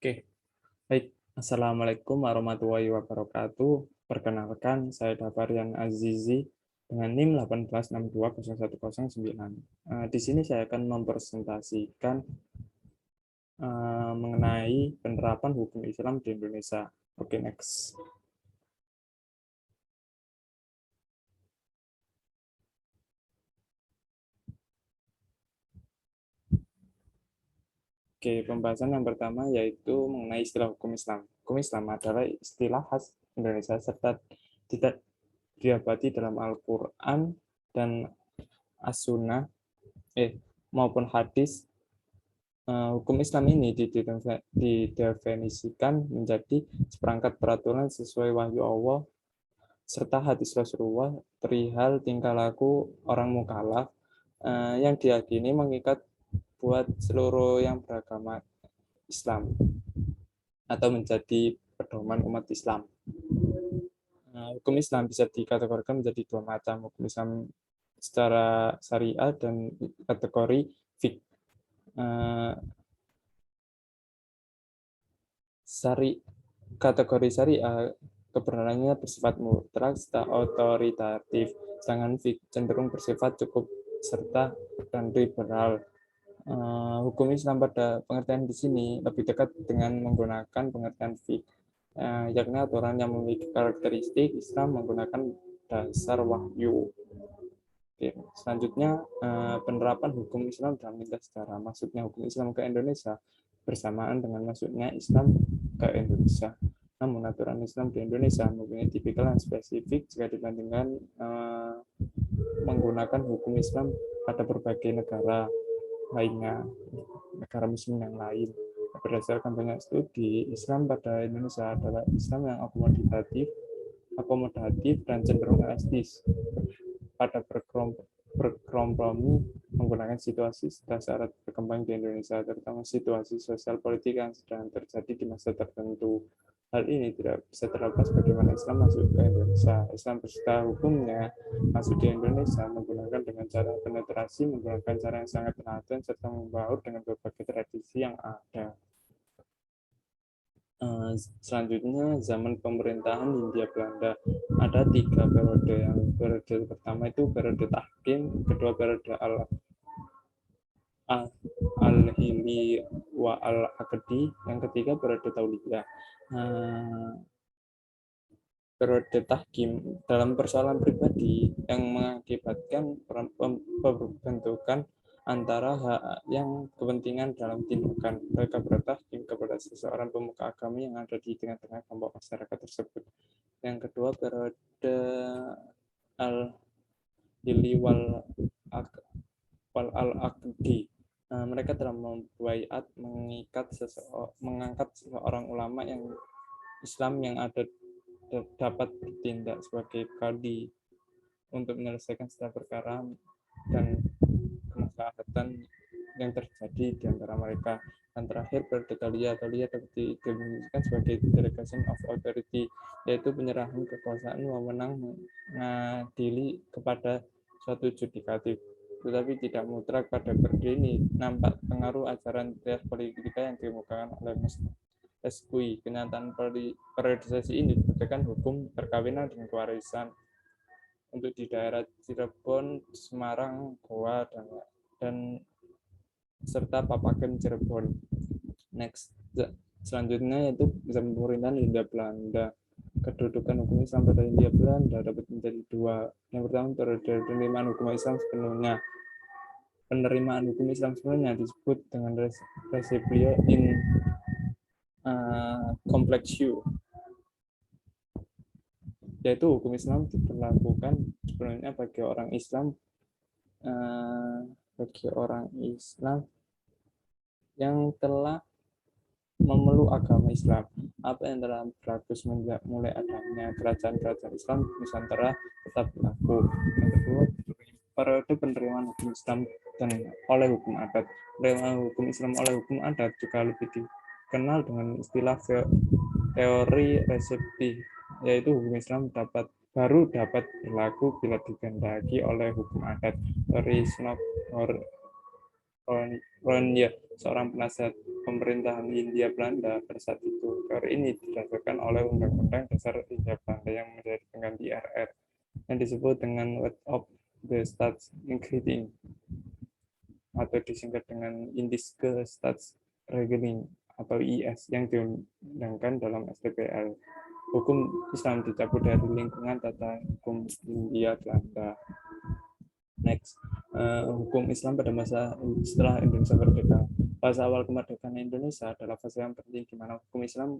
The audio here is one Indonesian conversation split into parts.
Oke, baik. Assalamualaikum warahmatullahi wabarakatuh. Perkenalkan, saya Dafarian Azizi dengan NIM 18620109. Di sini saya akan mempresentasikan mengenai penerapan hukum Islam di Indonesia. Oke, next. Oke, pembahasan yang pertama yaitu mengenai istilah hukum Islam. Hukum Islam adalah istilah khas Indonesia serta tidak didapati dalam Al-Quran dan As-Sunnah maupun hadis. Hukum Islam ini didefinisikan menjadi seperangkat peraturan sesuai wahyu Allah serta hadis Rasulullah perihal tingkah laku orang mukallaf yang diyakini mengikat buat seluruh yang beragama Islam atau menjadi pedoman umat Islam. Hukum Islam bisa dikategorikan menjadi dua macam, hukum Islam secara syariah dan kategori fiqh. Kategori syariah kebenarannya bersifat mutlak serta otoritatif, sedangkan fiqh cenderung bersifat cukup serta dan liberal. Hukum Islam pada pengertian di sini lebih dekat dengan menggunakan pengertian fiqh, yakni aturan yang memiliki karakteristik Islam menggunakan dasar wahyu. Oke, selanjutnya penerapan hukum Islam dalam lintas sejarah. Maksudnya hukum Islam ke Indonesia bersamaan dengan masuknya Islam ke Indonesia. Namun aturan Islam di Indonesia mempunyai tipikal yang spesifik jika dibandingkan menggunakan hukum Islam pada berbagai negara lainnya, negara muslim yang lain. Berdasarkan banyak studi, Islam pada Indonesia adalah Islam yang akomodatif dan cenderung elastis pada berkompromi menggunakan situasi serta syarat berkembang di Indonesia, terutama situasi sosial politik yang sedang terjadi di masa tertentu. Hal ini tidak bisa terlepas bagaimana Islam masuk ke Indonesia. Islam beserta hukumnya masuk di Indonesia menggunakan dengan cara penetrasi, menggunakan cara yang sangat telaten, serta membaur dengan berbagai tradisi yang ada. Selanjutnya zaman pemerintahan Hindia Belanda ada 3 periode. Yang periode pertama itu periode tahkim, kedua periode al-hili wa al-aqdi, yang ketiga periode tauliyah. Periode tahkim dalam persoalan pribadi yang mengakibatkan pembentukan antara hak yang kepentingan dalam tindakan. Mereka bertahkim kepada seseorang pemuka agama yang ada di tengah-tengah kelompok masyarakat tersebut. Yang kedua periode al-hili wal al-aqdi. Mereka telah membaiat mengangkat seseorang ulama yang Islam yang ada dapat bertindak sebagai qadhi untuk menyelesaikan setiap perkara dan kemaslahatan yang terjadi di antara mereka. Dan terakhir periode tauliyah dapat didefinisikan sebagai delegation of authority, yaitu penyerahan kekuasaan wewenang mengadili kepada suatu judikatif. Tetapi tidak mutlak. Pada periode ini nampak pengaruh ajaran teas politika yang dikemukakan oleh SQI. Kenyataan periodisasi ini berdasarkan hukum perkawinan dan kewarisan untuk di daerah Cirebon, Semarang, Goa, dan serta Papaken, Cirebon. Next, selanjutnya yaitu zaman pemerintahan Hindia Belanda. Kedudukan hukum Islam pada Hindia Belanda dapat menjadi dua. Yang pertama, periode penerimaan hukum Islam sepenuhnya. Penerimaan hukum Islam sepenuhnya disebut dengan Recipio in Complexio, yaitu hukum Islam diberlakukan sebenarnya bagi orang Islam yang telah memeluk agama Islam. Apa yang telah berlaku semenjak mulai adanya kerajaan-kerajaan Islam Nusantara tetap berlaku. Yang kedua, periode penerimaan hukum Islam dan oleh hukum adat. Penerimaan hukum Islam oleh hukum adat juga lebih dikenal dengan istilah teori resepsi, yaitu hukum Islam baru dapat berlaku bila dikehendaki oleh hukum adat. Teori Ronja, seorang penasihat pemerintahan Hindia Belanda pada saat itu. Teori ini didasarkan oleh Undang-Undang Dasar Hindia Belanda yang menjadi pengganti RR yang disebut dengan Wet of the Staatsregeling atau disingkat dengan Indische Staatsregeling atau IS yang diundangkan dalam STPL. Hukum Islam dicabut dari lingkungan tata hukum Hindia Belanda. Next, hukum Islam pada masa setelah Indonesia merdeka. Fase awal kemerdekaan Indonesia adalah fase yang penting di mana hukum Islam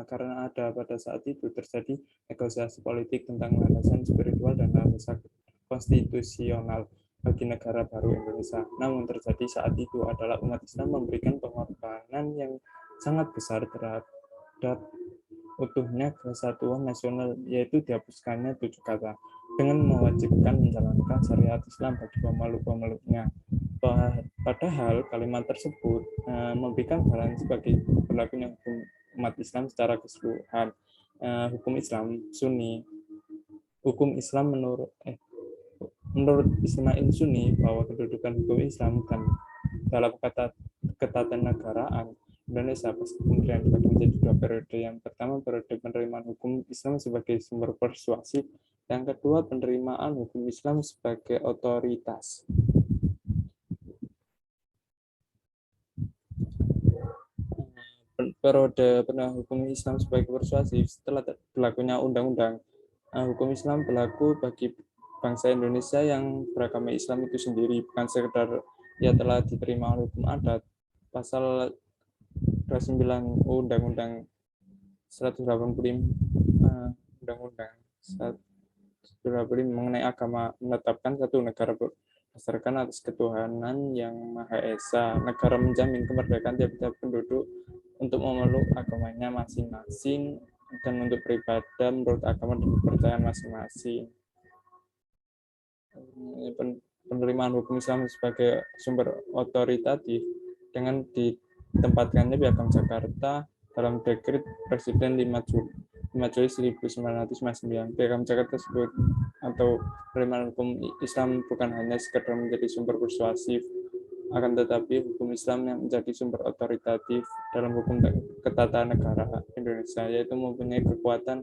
karena ada pada saat itu terjadi negosiasi politik tentang landasan spiritual dan landasan konstitusional bagi negara baru Indonesia. Namun terjadi saat itu adalah umat Islam memberikan pengorbanan yang sangat besar terhadap utuhnya kesatuan nasional, yaitu dihapuskannya 7 kata dengan mewajibkan menjalankan syariat Islam bagi pemeluk-pemeluknya. Padahal kalimat tersebut memberikan garansi bagi berlakunya hukum umat Islam secara keseluruhan. Hukum Islam Sunni, hukum Islam menurut Ismail Sunni bahwa kedudukan hukum Islam dan dalam ketatanegaraan Indonesia kemudian dibagi menjadi 2 periode. Yang pertama periode penerimaan hukum Islam sebagai sumber persuasif, yang kedua penerimaan hukum Islam sebagai otoritas. Periode penerimaan hukum Islam sebagai persuasif setelah berlakunya undang-undang hukum Islam berlaku bagi bangsa Indonesia yang beragama Islam itu sendiri, bukan sekedar ia telah diterima hukum adat. Pasal 29 Undang-Undang 185 Undang-Undang 185 mengenai agama menetapkan satu negara berdasarkan atas ketuhanan yang Maha Esa. Negara menjamin kemerdekaan tiap-tiap penduduk untuk memeluk agamanya masing-masing dan untuk beribadah menurut agama dan kepercayaan masing-masing. Penerimaan hukum Islam sebagai sumber otoritatif dengan ditempatkannya Piagam Jakarta dalam dekret Presiden 5 Juli 1959. Piagam Jakarta tersebut atau penerimaan hukum Islam bukan hanya sekedar menjadi sumber persuasif, akan tetapi hukum Islam yang menjadi sumber otoritatif dalam hukum ketatanegaraan Indonesia, yaitu mempunyai kekuatan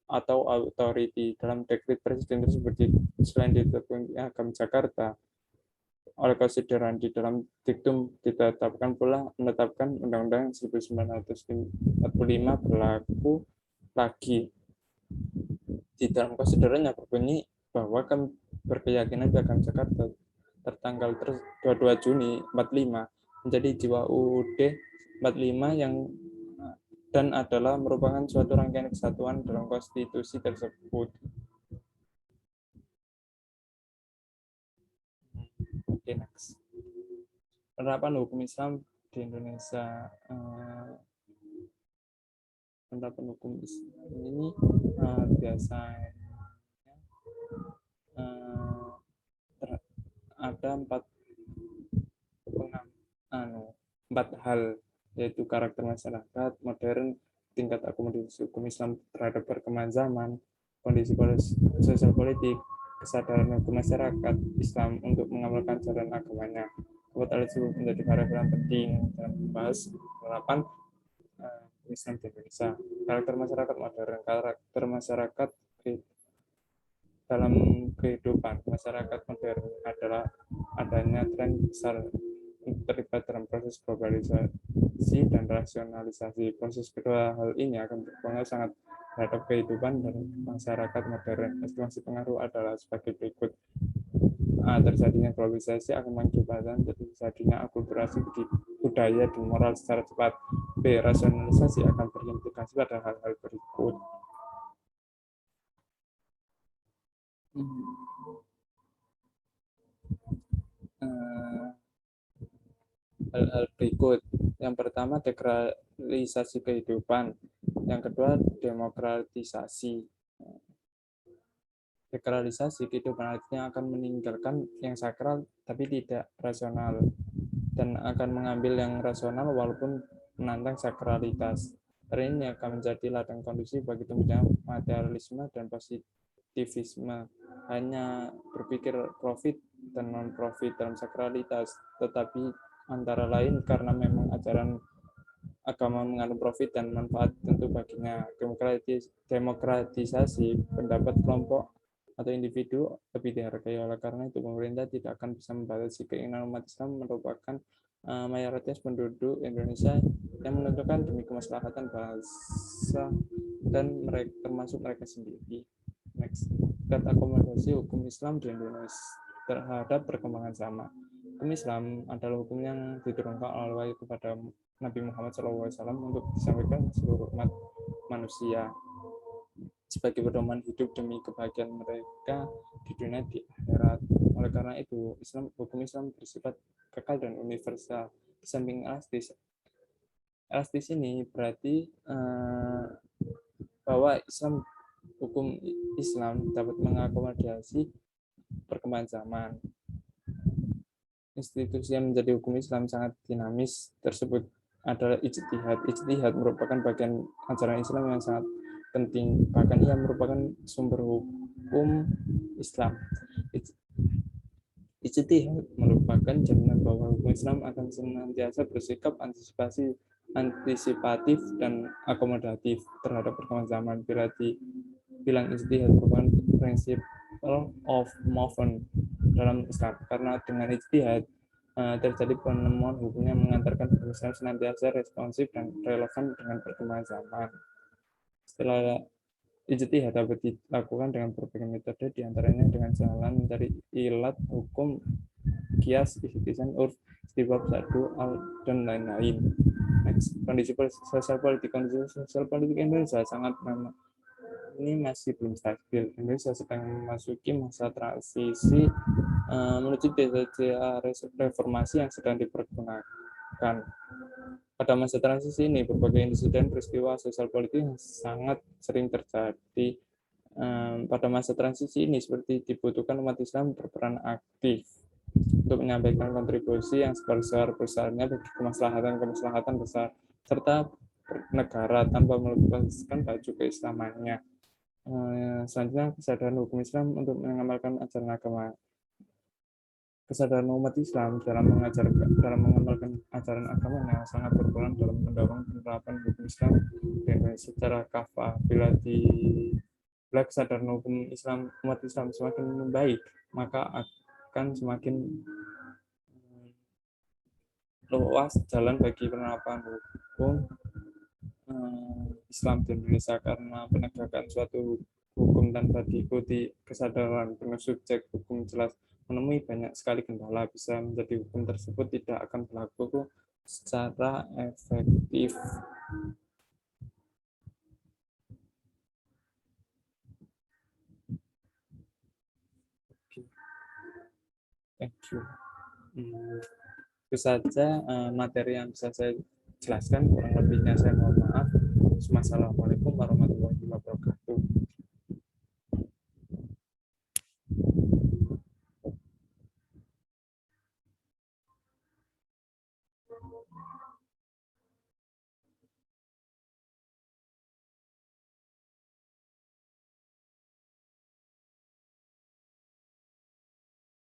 atau authority. Dalam dekret presiden tersebut selain ditetapkan Piagam Jakarta oleh konsideran di dalam diktum ditetapkan pula menetapkan Undang-Undang 1945 berlaku lagi. Di dalam konsiderannya berbunyi bahwa kami berkeyakinan Piagam Jakarta tertanggal 22 Juni 45 menjadi jiwa UUD 45 yang dan adalah merupakan suatu rangkaian kesatuan dalam konstitusi tersebut. Oke, next. Penerapan hukum Islam di Indonesia. Penerapan hukum Islam ini biasanya ada 4 hal, yaitu karakter masyarakat modern, tingkat akomodasi hukum Islam terhadap perkembangan zaman, kondisi sosial politik, kesadaran hukum masyarakat Islam untuk mengamalkan jalan agamanya. Hal tersebut menjadi variabel yang penting dalam membahas penerapan Islam di Indonesia. Karakter masyarakat modern, karakter masyarakat dalam kehidupan masyarakat modern adalah adanya tren besar terlibat dalam proses globalisasi dan rasionalisasi. Proses kedua hal ini akan berpengaruh sangat terhadap kehidupan dan masyarakat modern. Estimasi pengaruh adalah sebagai berikut. Terjadinya globalisasi akan mengakibatkan terjadinya akulturasi budaya dan moral secara cepat. B. Rasionalisasi akan berimplikasi pada hal-hal berikut. Hal-hal berikut. Yang pertama, dekralisasi kehidupan. Yang kedua, demokratisasi. Dekralisasi kehidupan artinya akan meninggalkan yang sakral tapi tidak rasional dan akan mengambil yang rasional walaupun menantang sakralitas. Hal ini akan menjadi ladang kondusif bagi tumbuhnya materialisme dan positivisme. Hanya berpikir profit dan non-profit dalam sakralitas, tetapi antara lain karena memang ajaran agama mengandung profit dan manfaat tentu baginya. Demokratisasi pendapat kelompok atau individu lebih dihargai. Oleh karena itu pemerintah tidak akan bisa membatasi keinginan umat Islam merupakan mayoritas penduduk Indonesia yang menentukan demi kemaslahatan bangsa dan mereka, termasuk mereka sendiri. Next, tingkat akomodasi hukum Islam di Indonesia terhadap perkembangan zaman. Hukum Islam adalah hukum yang diturunkan oleh wahyu kepada Nabi Muhammad SAW untuk disampaikan seluruh umat manusia sebagai pedoman hidup demi kebahagiaan mereka di dunia di akhirat. Oleh karena itu, hukum Islam bersifat kekal dan universal. Di samping elastis, elastis ini berarti bahwa hukum Islam dapat mengakomodasi perkembangan zaman. Institusi yang menjadi hukum Islam sangat dinamis tersebut adalah ijtihad. Ijtihad merupakan bagian ajaran Islam yang sangat penting, bahkan ia merupakan sumber hukum Islam. Ijtihad merupakan jaminan bahwa hukum Islam akan senantiasa bersikap antisipatif dan akomodatif terhadap perkembangan zaman. Bila dibilang ijtihad merupakan principle of movement dalam Islam, karena dengan ijtihad terjadi penemuan hukum yang mengantarkan hukum Islam senantiasa responsif dan relevan dengan perkembangan zaman. Setelah ijtihad dapat dilakukan dengan berbagai metode, diantaranya dengan jalan mencari ilat hukum, kias, istihsan, urf, istibab, sadu, dan lain-lain. Next, kondisi sosial politik Indonesia sangat ini masih belum stabil. Indonesia sedang memasuki masa transisi menuju reformasi yang sedang dipergunakan. Pada masa transisi ini, berbagai insiden peristiwa sosial politik yang sangat sering terjadi. Pada masa transisi ini, seperti dibutuhkan umat Islam berperan aktif untuk menyampaikan kontribusi yang sebesar-besarnya bagi kemaslahatan besar, serta negara tanpa melepaskan baju keislamannya. Selanjutnya, kesadaran hukum Islam untuk mengamalkan ajaran agama. Kesadaran umat Islam dalam mengamalkan ajaran agama yang sangat berperan dalam mendorong penerapan hukum Islam secara kafah. Bila kesadaran hukum Islam umat Islam semakin membaik, maka akan semakin luas jalan bagi penerapan hukum Islam di Indonesia, karena penegakan suatu hukum tanpa diikuti kesadaran penuh subjek hukum jelas menemui banyak sekali kendala, bisa menjadi hukum tersebut tidak akan berlaku secara efektif. Thank you. Itu saja materi yang bisa saya jelaskan, kurang lebihnya saya mohon maaf. Wassalamualaikum warahmatullahi wabarakatuh.